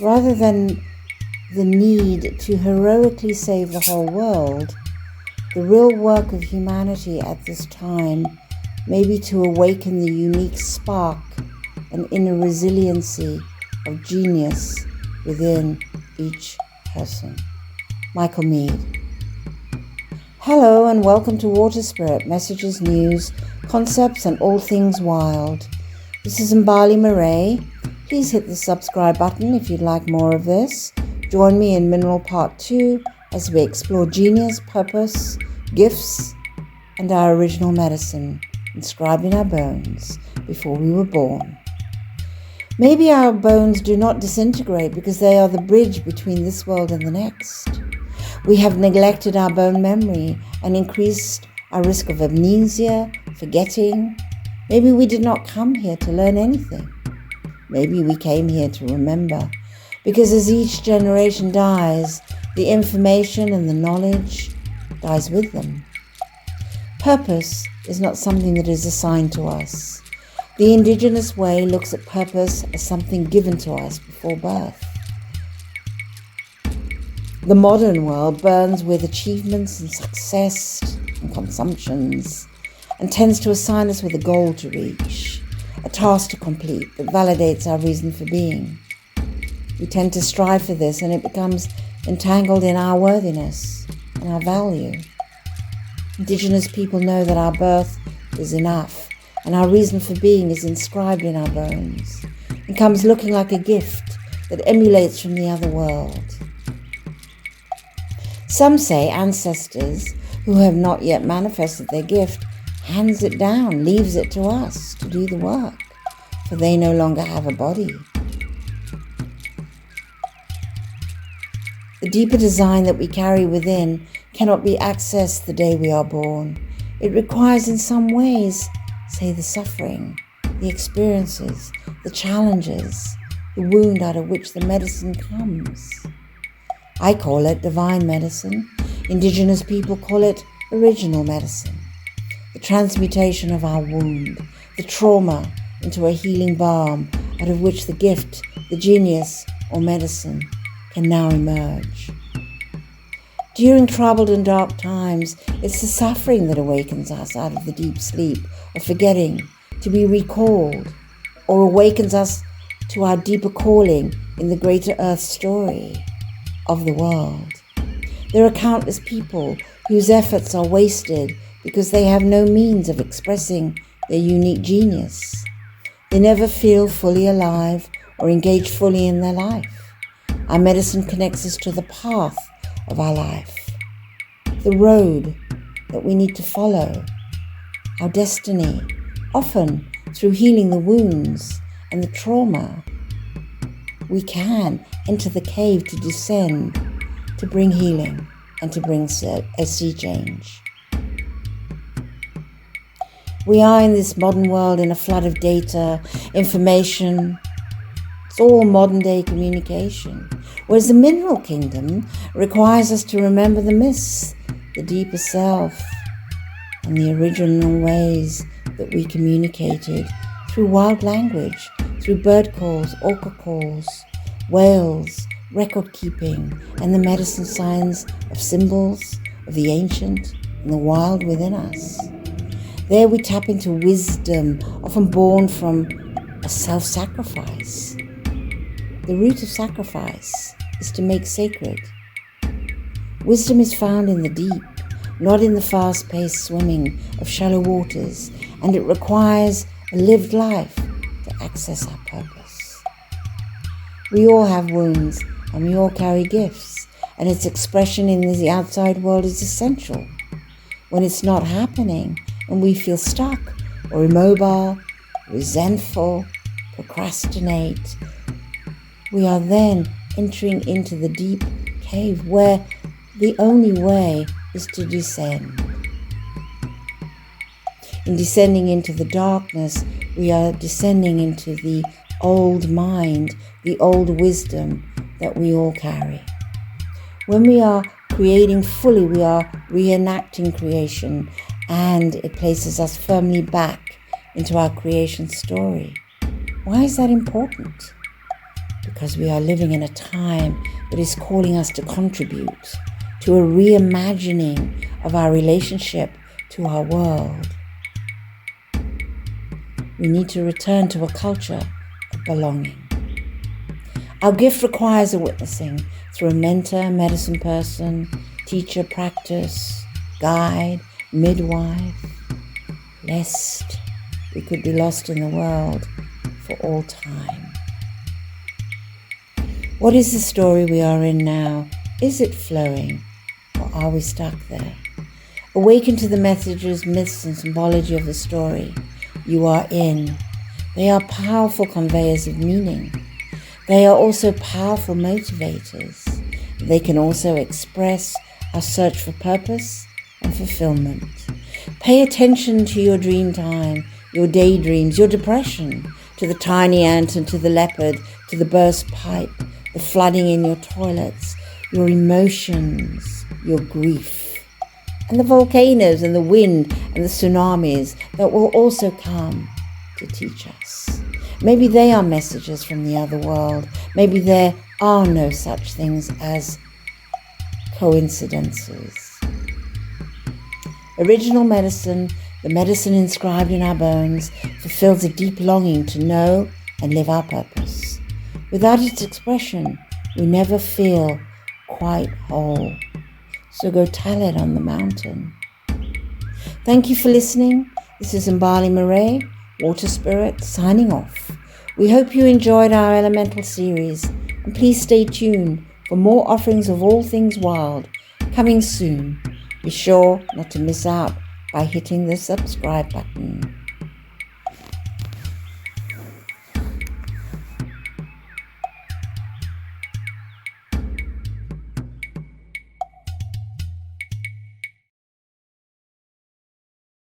Rather than the need to heroically save the whole world, the real work of humanity at this time may be to awaken the unique spark and inner resiliency of genius within each person. Michael Meade. Hello and welcome to Waterspirit, messages, news, concepts and all things wild. This is Mbali Marais. Please hit the subscribe button if you'd like more of this. Join me in Mineral Part 2 as we explore genius, purpose, gifts, and our original medicine inscribed in our bones before we were born. Maybe our bones do not disintegrate because they are the bridge between this world and the next. We have neglected our bone memory and increased our risk of amnesia, forgetting. Maybe we did not come here to learn anything. Maybe we came here to remember, because as each generation dies, the information and the knowledge dies with them. Purpose is not something that is assigned to us. The indigenous way looks at purpose as something given to us before birth. The modern world burns with achievements and success and consumptions and tends to assign us with a goal to reach, a task to complete that validates our reason for being. We tend to strive for this and it becomes entangled in our worthiness and our value. Indigenous people know that our birth is enough and our reason for being is inscribed in our bones and comes looking like a gift that emulates from the other world. Some say ancestors who have not yet manifested their gift hands it down, leaves it to us to do the work, for they no longer have a body. The deeper design that we carry within cannot be accessed the day we are born. It requires in some ways, say, the suffering, the experiences, the challenges, the wound out of which the medicine comes. I call it divine medicine. Indigenous people call it original medicine. The transmutation of our wound, the trauma into a healing balm out of which the gift, the genius or medicine can now emerge. During troubled and dark times, it's the suffering that awakens us out of the deep sleep of forgetting, to be recalled, or awakens us to our deeper calling in the greater earth story of the world. There are countless people whose efforts are wasted because they have no means of expressing their unique genius. They never feel fully alive or engage fully in their life. Our medicine connects us to the path of our life, the road that we need to follow, our destiny, often through healing the wounds and the trauma. We can enter the cave to descend, to bring healing and to bring a sea change. We are in this modern world in a flood of data, information. It's all modern day communication. Whereas the mineral kingdom requires us to remember the myths, the deeper self, and the original ways that we communicated through wild language, through bird calls, orca calls, whales, record keeping, and the medicine signs of symbols of the ancient and the wild within us. There we tap into wisdom, often born from a self-sacrifice. The root of sacrifice is to make sacred. Wisdom is found in the deep, not in the fast-paced swimming of shallow waters, and it requires a lived life to access our purpose. We all have wounds and we all carry gifts, and its expression in the outside world is essential. When it's not happening, and we feel stuck or immobile, resentful, procrastinate, we are then entering into the deep cave where the only way is to descend. In descending into the darkness, we are descending into the old mind, the old wisdom that we all carry. When we are creating fully, we are reenacting creation, and it places us firmly back into our creation story. Why is that important? because we are living in a time that is calling us to contribute to a reimagining of our relationship to our world. We need to return to a culture of belonging. Our gift requires a witnessing through a mentor, medicine person, teacher, practice, guide, midwife, lest we could be lost in the world for all time. What is the story we are in now? Is it flowing, or are we stuck there? Awaken to the messages, myths, and symbology of the story you are in. They are powerful conveyors of meaning. They are also powerful motivators. They can also express our search for purpose and fulfillment. Pay attention to your dream time, your daydreams, your depression, to the tiny ant and to the leopard, to the burst pipe, the flooding in your toilets, your emotions, your grief, and the volcanoes and the wind and the tsunamis that will also come to teach us. Maybe they are messages from the other world. Maybe there are no such things as coincidences. Original medicine, the medicine inscribed in our bones, fulfills a deep longing to know and live our purpose. Without its expression, we never feel quite whole. So go tell it on the mountain. Thank you for listening. This is Mbali Marais, Waterspirit, signing off. We hope you enjoyed our elemental series, and please stay tuned for more offerings of all things wild coming soon. Be sure not to miss out by hitting the subscribe button.